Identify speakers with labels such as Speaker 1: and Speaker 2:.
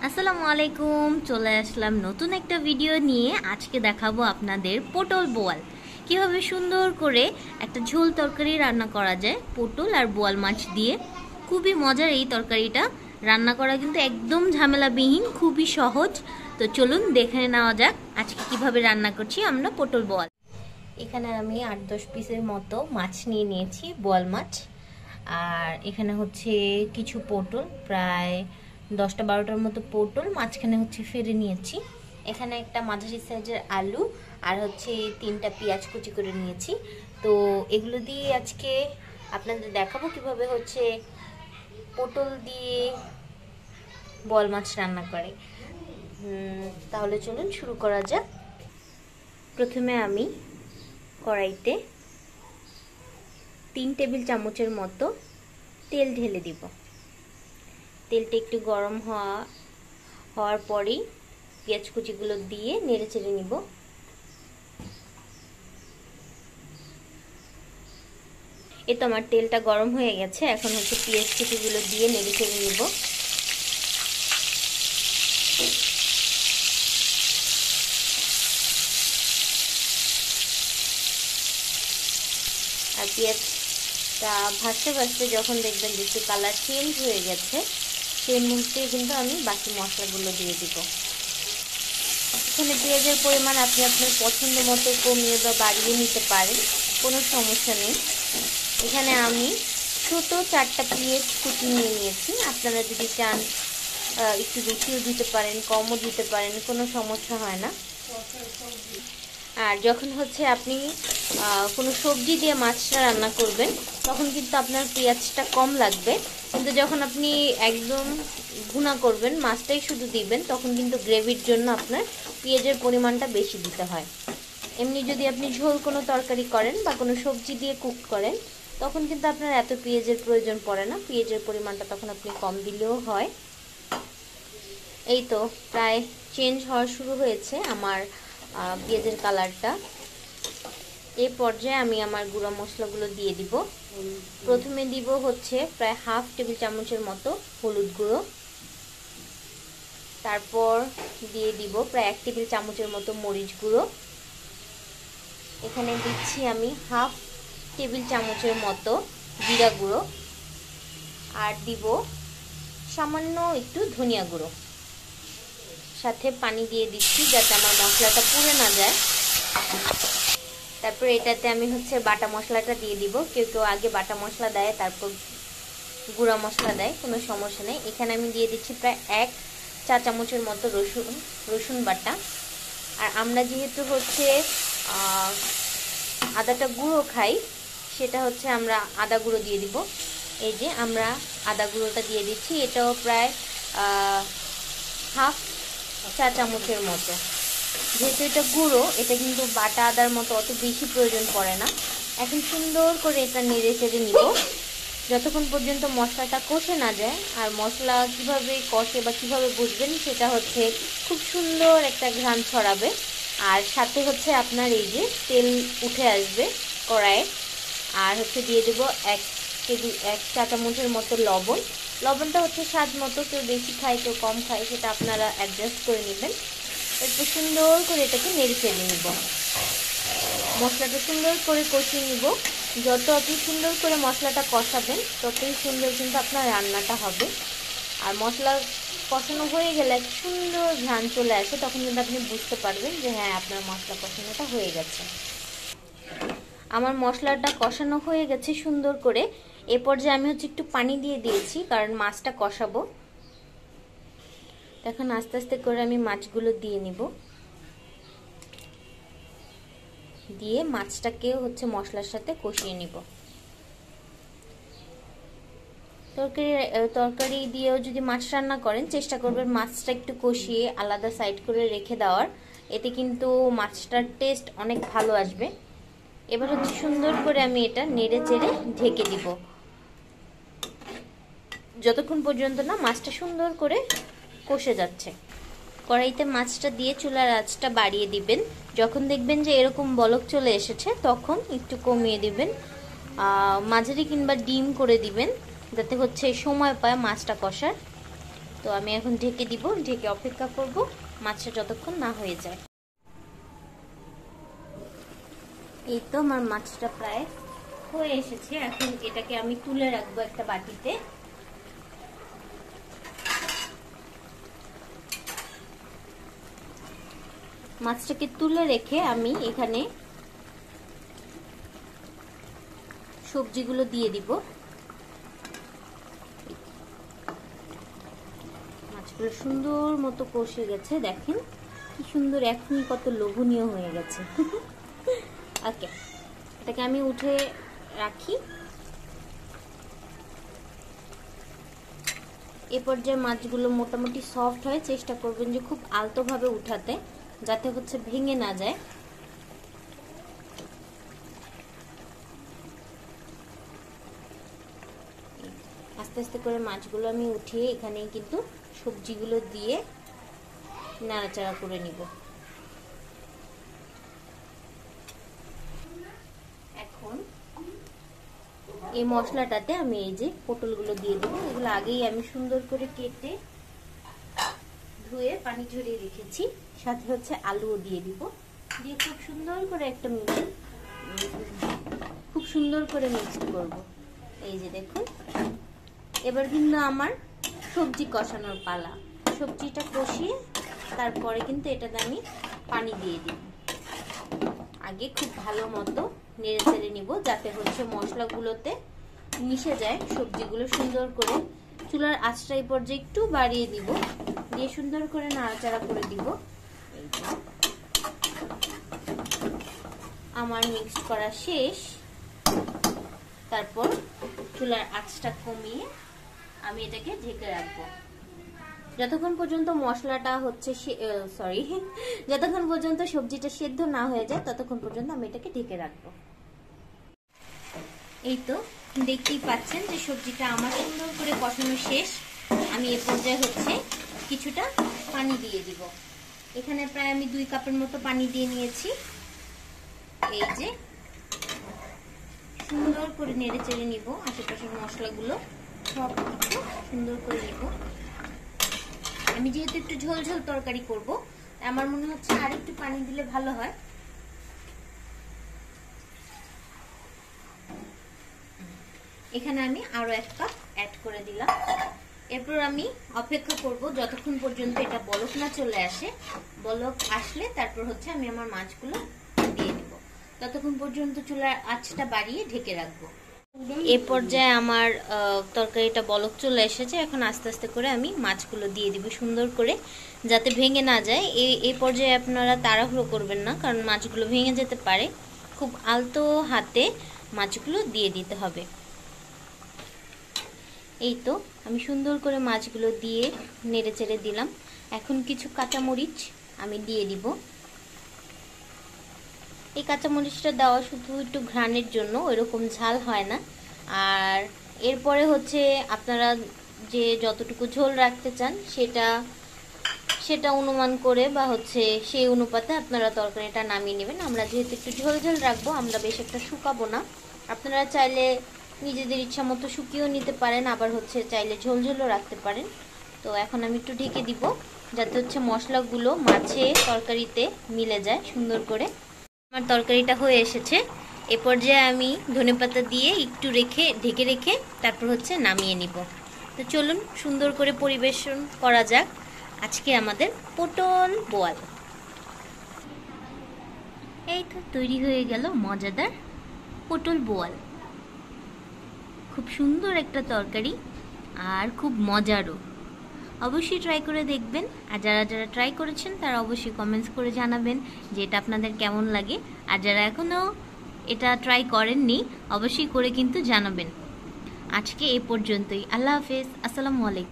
Speaker 1: আসসালামু আলাইকুম। চলে আসলাম নতুন একটা ভিডিও নিয়ে। আজকে দেখাবো আপনাদের পটল বোয়াল কিভাবে সুন্দর করে একটা ঝোল তরকারি রান্না করা যায় পটল আর বোয়াল মাছ দিয়ে। খুবই মজার এই তরকারিটা, রান্না করা কিন্তু একদম ঝামেলাবিহীন, খুবই সহজ। তো চলুন দেখে নেওয়া যাক আজকে কিভাবে রান্না করছি আমরা পটল বোয়াল। এখানে আমি 8-10 পিসের মতো মাছ নিয়ে নিয়েছি, বোয়াল মাছ। আর এখানে হচ্ছে কিছু পটল, প্রায় 10-12টার মতো পটল মাঝখানে হচ্ছে ফেলে নিয়েছি। এখানে একটা মাঝারি সাইজের আলু আর হচ্ছে 3টা পেঁয়াজ কুচি করে নিয়েছি। তো এগুলো দিয়ে আজকে আপনাদের দেখাবো কিভাবে হচ্ছে পটল দিয়ে বোয়াল মাছ রান্না করে। তাহলে চলুন শুরু করা যাক। প্রথমে আমি কড়াইতে 3 টেবিল চামচের মতো তেল ঢেলে দিব। তেলটা একটু গরম হওয়ার পরেই পেঁয়াজ কুচিগুলো দিয়ে নেড়ে চেড়ে নিব। এই তো আমার তেলটা গরম হয়ে গেছে, এখন হচ্ছে পেঁয়াজ কুচিগুলো দিয়ে নেড়ে চেড়ে নিব। আর পেঁয়াজটা ভাজতে ভাজতে যখন দেখবেন যে একটু কালার চেঞ্জ হয়ে গেছে, সেই মুহূর্তে কিন্তু আমি বাকি মশলাগুলো দিয়ে দিব। এখানে পেঁয়াজের পরিমাণ আপনি আপনার পছন্দ মতো কমিয়ে বা বাড়িয়ে নিতে পারেন, কোনো সমস্যা নেই। এখানে আমি ছোট 4টা পেঁয়াজ কুচি নিয়ে নিয়েছি। আপনারা যদি চান একটু বেশিও দিতে পারেন, কমও দিতে পারেন, কোনো সমস্যা হয় না। আর যখন হচ্ছে আপনি কোনো সবজি দিয়ে মাছটা রান্না করবেন, তখন কিন্তু আপনার পেঁয়াজটা কম লাগবে। কিন্তু যখন আপনি একদম ভুনা করবেন, মাছটাই শুধু দিবেন, তখন কিন্তু গ্রেভির জন্য আপনার পেঁয়াজের পরিমাণটা বেশি দিতে হয়। এমনি যদি আপনি ঝোল কোনো তরকারি করেন বা কোনো সবজি দিয়ে কুক করেন, তখন কিন্তু আপনার এত পেঁয়াজের প্রয়োজন পড়ে না, পেঁয়াজের পরিমাণটা তখন আপনি কম দিলেও হয়। এই তো প্রায় চেঞ্জ হওয়া শুরু হয়েছে আমার পেঁয়াজের কালারটা। এই পর্যায়ে আমি আমার গুঁড়া মশলাগুলো দিয়ে দিব। প্রথমে দিব হচ্ছে প্রায় 1/2 টেবিল চামচের মতো হলুদ গুঁড়ো। তারপর দিয়ে দিব প্রায় 1 টেবিল চামচের মতো মরিচ গুঁড়ো। এখানে দিচ্ছি আমি 1/2 টেবিল চামচের মতো জিরা গুঁড়ো। আর দিব সামান্য একটু ধনিয়া গুঁড়ো। সাথে পানি দিয়ে দিচ্ছি যাতে আমার মশলাটা পুড়ে না যায়। তারপর এটাতে আমি হচ্ছে বাটা মশলাটা দিয়ে দিব। কেউ কেউ আগে বাটা মশলা দেয়, তারপর গুঁড়া মশলা দেয়, কোনো সমস্যা নেই। এখানে আমি দিয়ে দিচ্ছি প্রায় 1 চা চামচের মতো রসুন বাটা। আর আমরা যেহেতু হচ্ছে আদাটা গুঁড়ো খাই, সেটা হচ্ছে আমরা আদা গুঁড়ো দিয়ে দিব। এই যে আমরা আদা গুঁড়োটা দিয়ে দিচ্ছি, এটাও প্রায় 1/2 চা চামচের মতো। যেহেতু এটা গুঁড়ো, এটা কিন্তু বাটা আদার মতো অত বেশি প্রয়োজন পড়ে না। এখন সুন্দর করে এটা নেড়ে চেড়ে নিব যতক্ষণ পর্যন্ত মশলাটা কষে না যায়। আর মশলা কিভাবে কষে বা কিভাবে বুঝবেন, সেটা হচ্ছে খুব সুন্দর একটা ঘ্রাণ ছড়াবে। আর সাথে হচ্ছে আপনার এই যে তেল উঠে আসবে কড়াইয়ে। আর হচ্ছে দিয়ে দেবো 1 চা চামচের মতো লবণ। লবণটা হচ্ছে স্বাদ মতো, কেউ বেশি খায় কেউ কম খায়, সেটা আপনারা অ্যাডজাস্ট করে নেবেন। একটু সুন্দর করে এটাকে নেড়ে চেড়ে নিব। মশলাটা সুন্দর করে কষিয়ে নিব। যত আপনি সুন্দর করে মশলাটা কষাবেন, ততই সুন্দর কিন্তু আপনার রান্নাটা হবে। আর মশলা কষানো হয়ে গেলে এক সুন্দর ঘ্রাণ চলে আসে, তখন কিন্তু আপনি বুঝতে পারবেন যে হ্যাঁ, আপনার মশলা কষানোটা হয়ে গেছে। আমার মশলাটা কষানো হয়ে গেছে সুন্দর করে। এ পর্যায়ে আমি হচ্ছে একটু পানি দিয়ে দিয়েছি, কারণ মাছটা কষাবো। এখন আস্তে আস্তে করে আমি মাছগুলো দিয়ে নিব। দিয়ে মাছটাকেও হচ্ছে মশলার সাথে কষিয়ে নিব। তরকারি দিয়েও যদি মাছ রান্না করেন, চেষ্টা করবেন মাছটা একটু কষিয়ে আলাদা সাইড করে রেখে দেওয়ার। এতে কিন্তু মাছটার টেস্ট অনেক ভালো আসবে। এবার হচ্ছে সুন্দর করে আমি এটা নেড়ে চেড়ে ঢেকে দিব যতক্ষণ পর্যন্ত না মাছটা সুন্দর করে কষে যাচ্ছে। কড়াইতে মাছটা দিয়ে চুলার আঁচটা বাড়িয়ে দিবেন। যখন দেখবেন যে এরকম বলক চলে এসেছে, তখন একটু কমিয়ে দিবেন। মাঝারি কিংবা ডিম করে দিবেন, যাতে হচ্ছে সময় পায় মাছটা কষার। তো আমি এখন ঢেকে দিব, ঢেকে অপেক্ষা করব মাছটা যতক্ষণ না হয়ে যায়। এই তো আমার মাছটা প্রায় হয়ে এসেছে। এখন এটাকে আমি তুলে রাখবো একটা বাটিতে। মাছটাকে তুলে রেখে আমি এখানে সবজিগুলো দিয়ে দিব। মাছগুলো সুন্দর মতো কষে গেছে, দেখেন কি সুন্দর, এখনই কত লোভনীয় হয়ে গেছে। ওকে, এটাকে আমি উঠে রাখি। এ পর্যায়ে মাছগুলো মোটামুটি সফট হয়, চেষ্টা করবেন যে খুব আলতোভাবে উঠাতে, যাতে হচ্ছে ভেঙে না যায়। আস্তে আস্তে করে মাছগুলো আমি উঠিয়ে এখানে কিন্তু সবজিগুলো দিয়ে নাড়াচাড়া করে নিব। এখন এই মশলাটাতে আমি এই যে পটলগুলো দিয়ে দেবো। এগুলো আগেই আমি সুন্দর করে কেটে ধুয়ে পানি ঝরিয়ে রেখেছি। সাথে হচ্ছে আলুও দিয়ে দিব, দিয়ে খুব সুন্দর করে একটা মিক্সড করব। এই যে দেখুন, এবার কিন্তু আমার সবজি কষানোর পালা। সবজিটা কষিয়ে তারপরে কিন্তু এটাতে আমি পানি দিয়ে দিব। আগে খুব ভালো মতো নেড়ে চেড়ে নিব, যাতে হচ্ছে মশলাগুলোতে মিশে যায় সবজিগুলো সুন্দর করে। চুলার আঁচটা এই পর্যায়ে একটু বাড়িয়ে দিব, দিয়ে সুন্দর করে নাড়াচাড়া করে দিব। আমার মিক্সড করা শেষ। তারপর চুলার আঁচটা কমিয়ে আমি এটাকে ঢেকে রাখবো যতক্ষণ পর্যন্ত মশলাটা হচ্ছে যতক্ষণ পর্যন্ত সবজিটা সেদ্ধ না হয়ে যায় ততক্ষণ পর্যন্ত আমি এটাকে ঢেকে রাখবো। এই তো দেখতেই পাচ্ছেন যে সবজিটা আমার সুন্দর করে কষানো শেষ। আমি এ পর্যায়ে হচ্ছে কিছুটা পানি দিয়ে দিব। এখানে প্রায় আমি 2 কাপের মতো পানি দিয়ে নিয়েছি। এই যে সুন্দর করে নেড়ে চেড়ে নিব, আশেপাশের মশলাগুলো সব কিছু সুন্দর করে নিব। আমি যেহেতু একটু ঝোল ঝোল তরকারি করব, আমার মনে হচ্ছে আর একটু পানি দিলে ভালো হয়। এখানে আমি আরো 1 কাপ অ্যাড করে দিলাম। এরপর আমি অপেক্ষা করব যতক্ষণ পর্যন্ত এটা বলক না চলে আসে। বলক আসলে তারপর হচ্ছে আমি আমার মাছগুলো দিয়ে দিব। ততক্ষণ পর্যন্ত চুলার আঁচটা বাড়িয়ে ঢেকে রাখবো। এ পর্যায়ে আমার তরকারিটা বলক চলে এসেছে। এখন আস্তে আস্তে করে আমি মাছগুলো দিয়ে দিব সুন্দর করে, যাতে ভেঙে না যায়। এই পর্যায়ে আপনারা তাড়াহুড়ো করবেন না, কারণ মাছগুলো ভেঙে যেতে পারে। খুব আলতো হাতে মাছগুলো দিয়ে দিতে হবে। এই তো আমি সুন্দর করে মাছগুলো দিয়ে নেড়ে চেড়ে দিলাম। এখন কিছু কাঁচামরিচ আমি দিয়ে দিব। এই কাঁচামরিচটা দেওয়া শুধু একটু ঘ্রাণের জন্য, ওইরকম ঝাল হয় না। আর এরপরে হচ্ছে আপনারা যে যতটুকু ঝোল রাখতে চান সেটা অনুমান করে বা হচ্ছে সেই অনুপাতে আপনারা তরকারিটা নামিয়ে নেবেন। আমরা যেহেতু একটু ঝোল ঝোল রাখবো, আমরা বেশ একটা শুকাবো না। আপনারা চাইলে নিজেদের ইচ্ছা মতো শুকিয়েও নিতে পারেন, আবার হচ্ছে চাইলে ঝোল ঝোলও রাখতে পারেন। তো এখন আমি একটু ঢেকে দিব, যাতে হচ্ছে মশলাগুলো মাছে তরকারিতে মিলে যায় সুন্দর করে। আমার তরকারিটা হয়ে এসেছে। এ পর্যায়ে আমি ধনেপাতা দিয়ে একটু ঢেকে রেখে তারপর হচ্ছে নামিয়ে নিব। তো চলুন সুন্দর করে পরিবেশন করা যাক আজকে আমাদের পটল বোয়াল। এই তো তৈরি হয়ে গেল মজাদার পটল বোয়াল। খুব সুন্দর একটা তরকারি আর খুব মজারও। অবশ্যই ট্রাই করে দেখবেন। আর যারা যারা ট্রাই করেছেন তারা অবশ্যই কমেন্টস করে জানাবেন যে এটা আপনাদের কেমন লাগে। আর যারা এখনও এটা ট্রাই করেননি অবশ্যই করে কিন্তু জানাবেন। আজকে এই পর্যন্তই। আল্লাহ হাফেজ, আসসালামু আলাইকুম।